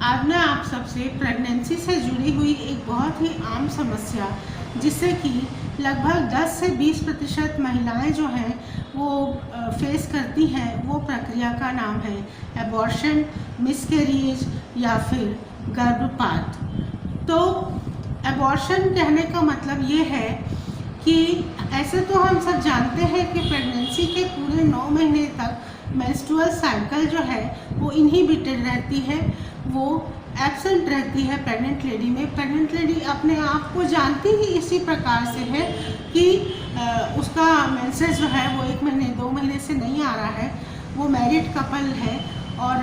आज मैं आप सबसे प्रेगनेंसी से जुड़ी हुई एक बहुत ही आम समस्या, जिससे कि लगभग 10 से 20% महिलाएं जो हैं वो फेस करती हैं, वो प्रक्रिया का नाम है एबॉर्शन, मिसकैरेज या फिर गर्भपात। तो एबॉर्शन कहने का मतलब ये है कि ऐसे तो हम सब जानते हैं कि प्रेगनेंसी के पूरे 9 महीने तक मेंस्ट्रुअल साइकिल जो है वो इनहिबिटेड रहती है, वो एब्सेंट रहती है प्रेग्नेंट लेडी में। प्रेग्नेंट लेडी अपने आप को जानती ही इसी प्रकार से है कि उसका मेंसेस जो है वो 1 महीने 2 महीने से नहीं आ रहा है, वो मैरिड कपल है और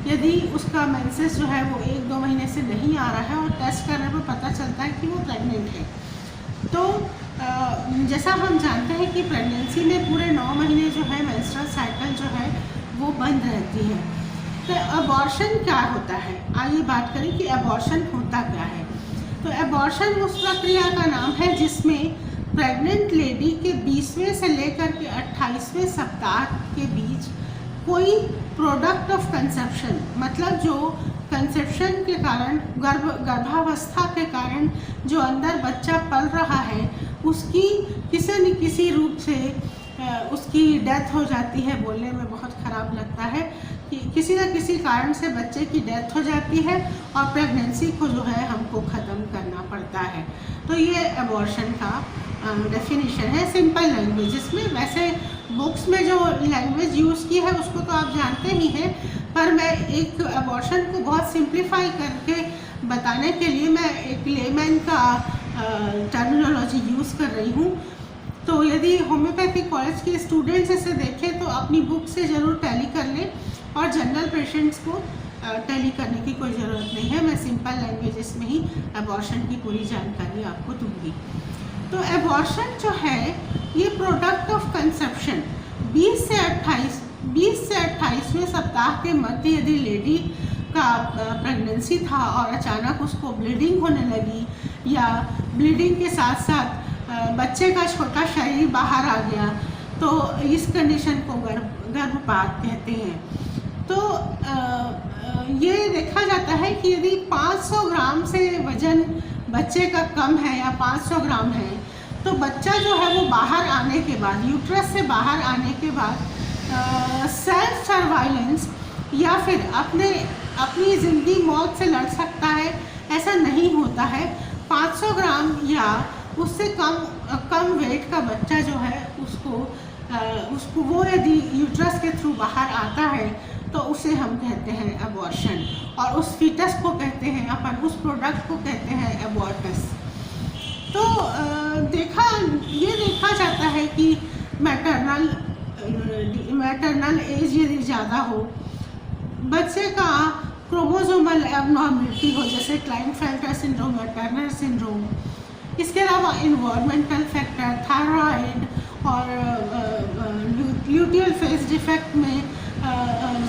यदि उसका मेंसेस जो है वो 1-2 महीने से नहीं आ रहा है और टेस्ट करने पर पता चलता है कि वो प्रेग्नेंट है, तो जैसा हम जानते हैं कि प्रेगनेंसी में पूरे 9 महीने जो है मेंस्ट्रुअल साइकिल जो है वो बंद रहती है। तो एबॉर्शन क्या होता है, आइए बात करें कि एबॉर्शन होता क्या है। तो एबॉर्शन उस प्रक्रिया का नाम है जिसमें प्रेग्नेंट लेडी के 20वें से लेकर के 28वें सप्ताह के बीच कोई प्रोडक्ट ऑफ कंसेप्शन, मतलब जो कंसेप्शन के कारण गर्भावस्था के कारण जो अंदर बच्चा पल रहा है, उसकी किसी न किसी रूप से उसकी डेथ हो जाती है। बोलने में बहुत ख़राब लगता है कि किसी न किसी कारण से बच्चे की डेथ हो जाती है और प्रेगनेंसी को जो है हमको ख़त्म करना पड़ता है। तो ये एबॉर्शन का डेफिनेशन है सिंपल लैंग्वेज, जिसमें वैसे बुक्स में जो लैंग्वेज यूज़ की है उसको तो आप जानते ही हैं, पर मैं एक एबॉर्शन को बहुत सिंप्लीफाई करके बताने के लिए मैं एक लेमैन का टर्मिनोलॉजी यूज़ कर रही हूँ। तो यदि होम्योपैथिक कॉलेज के स्टूडेंट्स इसे देखें तो अपनी बुक से ज़रूर टैली कर लें, और जनरल पेशेंट्स को टैली करने की कोई ज़रूरत नहीं है। मैं सिंपल लैंग्वेजेस में ही एबॉर्शन की पूरी जानकारी आपको दूँगी। तो एबॉर्शन जो है ये प्रोडक्ट ऑफ कंसेप्शन 20 से 28वें सप्ताह के मध्य यदि लेडी का प्रेगनेंसी था और अचानक उसको ब्लीडिंग होने लगी, या ब्लीडिंग के साथ साथ बच्चे का छोटा शरीर बाहर आ गया, तो इस कंडीशन को गर्भपात कहते हैं। तो ये देखा जाता है कि यदि 500 ग्राम से वजन बच्चे का कम है या 500 ग्राम है, तो बच्चा जो है वो बाहर आने के बाद, यूट्रस से बाहर आने के बाद सेल्फ सर्वाइलेंस या फिर अपनी ज़िंदगी मौत से लड़ सकता है, ऐसा नहीं होता है। 500 ग्राम या उससे कम वेट का बच्चा जो है उसको वो यदि यूट्रस के थ्रू बाहर आता है तो उसे हम कहते हैं एबॉर्शन, और उस फीटस को कहते हैं अपन, उस प्रोडक्ट को कहते हैं एबॉर्टस। तो ये देखा जाता है कि मैटरनल एज यदि ज़्यादा हो, बच्चे का क्रोमोसोमल एबनॉर्मलिटी हो, जैसे क्लाइनफेल्टर सिंड्रोम या टर्नर सिंड्रोम, इसके अलावा इन्वायरमेंटल फैक्टर, थायराइड और ल्यूटियल फेस डिफेक्ट में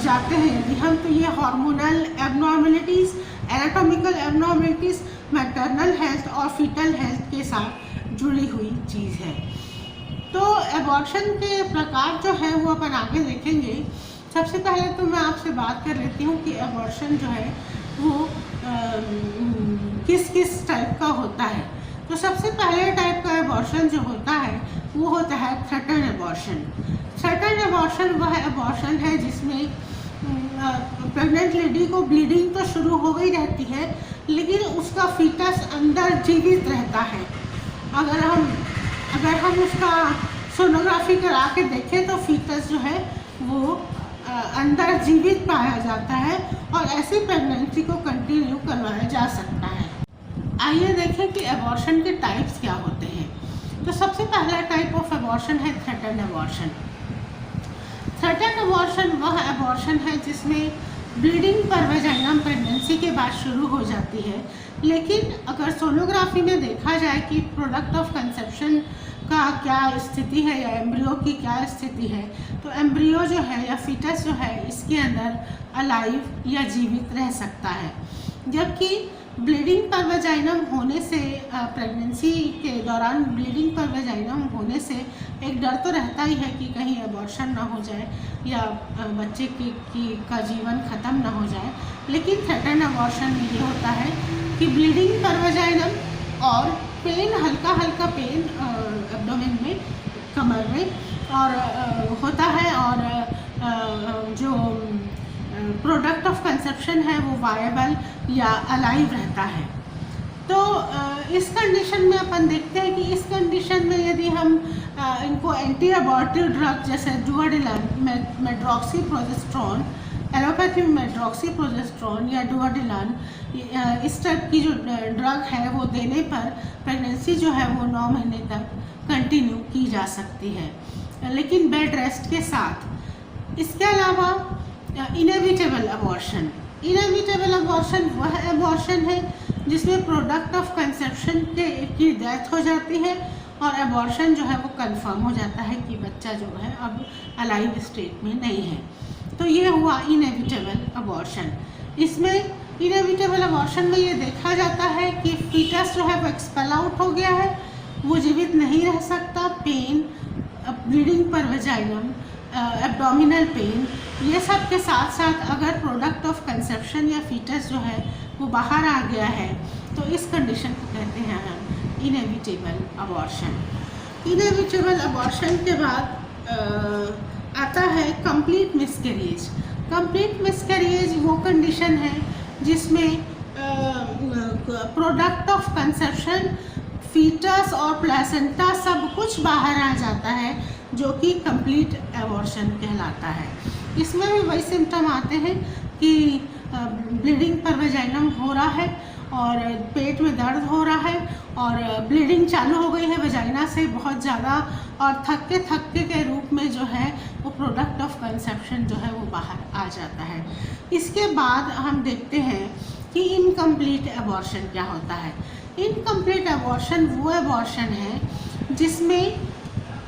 जाते हैं यदि हम, तो ये hormonal abnormalities, anatomical abnormalities maternal health और फीटल हेल्थ के साथ जुड़ी हुई चीज़ है। तो एबॉर्शन के प्रकार जो है वो अपन आगे देखेंगे। सबसे पहले तो मैं आपसे बात कर लेती हूँ कि एबॉर्शन जो है वो किस किस टाइप का होता है। तो सबसे पहले टाइप का एबॉर्शन जो होता है वो होता है थ्रेटन एबॉर्शन। थ्रेटन एबॉर्शन वह एबॉर्शन है जिसमें प्रेग्नेंट लेडी को ब्लीडिंग तो शुरू हो गई रहती है, लेकिन उसका फीटस अंदर जीवित रहता है। अगर हम उसका सोनोग्राफी करा के देखें तो फीटस जो है वो अंदर जीवित पाया जाता है और ऐसी प्रेगनेंसी को कंटिन्यू करवाया जा सकता है। आइए देखें कि एबॉर्शन के टाइप्स क्या होते हैं। तो सबसे पहला टाइप ऑफ एबॉर्शन है थ्रेटन एबॉर्शन। थ्रेटन एबॉर्शन वह एबॉर्शन है जिसमें ब्लीडिंग पर वजाइना प्रेगनेंसी के बाद शुरू हो जाती है, लेकिन अगर सोनोग्राफी में देखा जाए कि प्रोडक्ट ऑफ कंसेप्शन का क्या स्थिति है या एम्ब्रियो की क्या स्थिति है, तो एम्ब्रियो जो है या फीटस जो है इसके अंदर अलाइव या जीवित रह सकता है। जबकि ब्लीडिंग पर वजाइनम होने से, प्रेगनेंसी के दौरान ब्लीडिंग पर वजाइनम होने से एक डर तो रहता ही है कि कहीं अबॉर्शन ना हो जाए या बच्चे का जीवन ख़त्म ना हो जाए। लेकिन थ्रेटन अबॉर्शन में ये होता है कि ब्लीडिंग पर वजाइनम और पेन, हल्का हल्का पेन एब्डोमेन में, कमर में और होता है, और जो प्रोडक्ट ऑफ कंसेप्शन है वो वायबल या अलाइव रहता है। तो इस कंडीशन में अपन देखते हैं कि इस कंडीशन में यदि हम इनको एंटी अबॉर्टिव ड्रग जैसे डुओडिलान, मेड्रॉक्सीप्रोजेस्टेरोन, एलोपैथी में मेड्रॉक्सीप्रोजेस्टेरोन या डुओडिलान, इस टाइप की जो ड्रग है वो देने पर प्रेगनेंसी जो है वो 9 महीने तक कंटिन्यू की जा सकती है, लेकिन बेड रेस्ट के साथ। इसके अलावा इनएविटेबल अबॉर्शन, इनएविटेबल अबॉर्शन वह अबॉर्शन है जिसमें प्रोडक्ट ऑफ कंसेप्शन की डेथ हो जाती है और अबॉर्शन जो है वो कंफर्म हो जाता है कि बच्चा जो है अब अलाइव स्टेट में नहीं है। तो ये हुआ इनएविटेबल अबॉर्शन। इसमें इनएविटेबल अबॉर्शन में ये देखा जाता है कि फीटस जो है वो एक्सपेल आउट हो गया है, वो जीवित नहीं रह सकता, पेन, ब्लीडिंग पर वजाइनम, एब्डोमिनल पेन, ये सब के साथ साथ अगर प्रोडक्ट ऑफ कंसेप्शन या फीटस जो है वो बाहर आ गया है तो इस कंडीशन को कहते हैं हम इनएविटेबल अबॉर्शन। इनएविटेबल अबॉर्शन के बाद आता है कंप्लीट मिसकैरेज। कंप्लीट मिसकैरेज वो कंडीशन है जिसमें प्रोडक्ट ऑफ कंसेप्शन, फीटस और प्लेसेंटा सब कुछ बाहर आ जाता है, जो कि कंप्लीट एबॉर्शन कहलाता है। इसमें भी वही सिम्टम आते हैं कि ब्लीडिंग पर वजाइनम हो रहा है और पेट में दर्द हो रहा है और ब्लीडिंग चालू हो गई है वजाइना से बहुत ज़्यादा, और थक्के के रूप में जो है वो प्रोडक्ट ऑफ कंसेप्शन जो है वो बाहर आ जाता है। इसके बाद हम देखते हैं कि इनकम्प्लीट एबॉर्शन क्या होता है। इनकम्प्लीट एबॉर्शन वो एबॉर्शन है जिसमें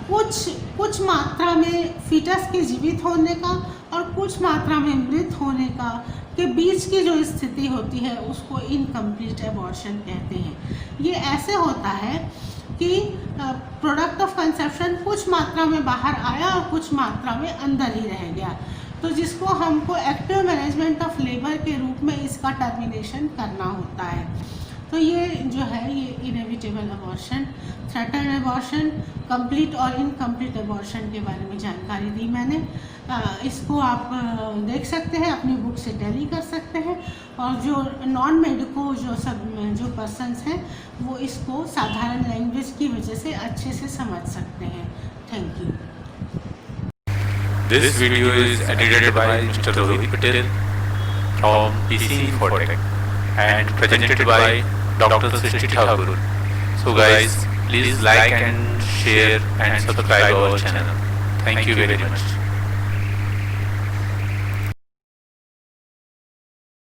कुछ मात्रा में फीटस के जीवित होने का और कुछ मात्रा में मृत होने का के बीच की जो स्थिति होती है उसको इनकम्प्लीट एबॉर्शन कहते हैं। ये ऐसे होता है कि प्रोडक्ट ऑफ कंसेप्शन कुछ मात्रा में बाहर आया और कुछ मात्रा में अंदर ही रह गया, तो जिसको हमको एक्टिव मैनेजमेंट ऑफ लेबर के रूप में इसका टर्मिनेशन करना होता है। तो ये जो है ये inevitable abortion, threaten abortion, complete और इनकम्प्लीट अबॉर्शन के बारे में जानकारी दी मैंने। इसको आप देख सकते हैं, अपनी बुक से टैली कर सकते हैं, और जो नॉन मेडिको जो पर्सन्स हैं वो इसको साधारण लैंग्वेज की वजह से अच्छे से समझ सकते हैं। Thank you. This video is edited by Mr. Rohit Patel from PC Infotech and presented by Dr. Srishti Thakur. So guys, please like and share and subscribe our channel. Thank you very much.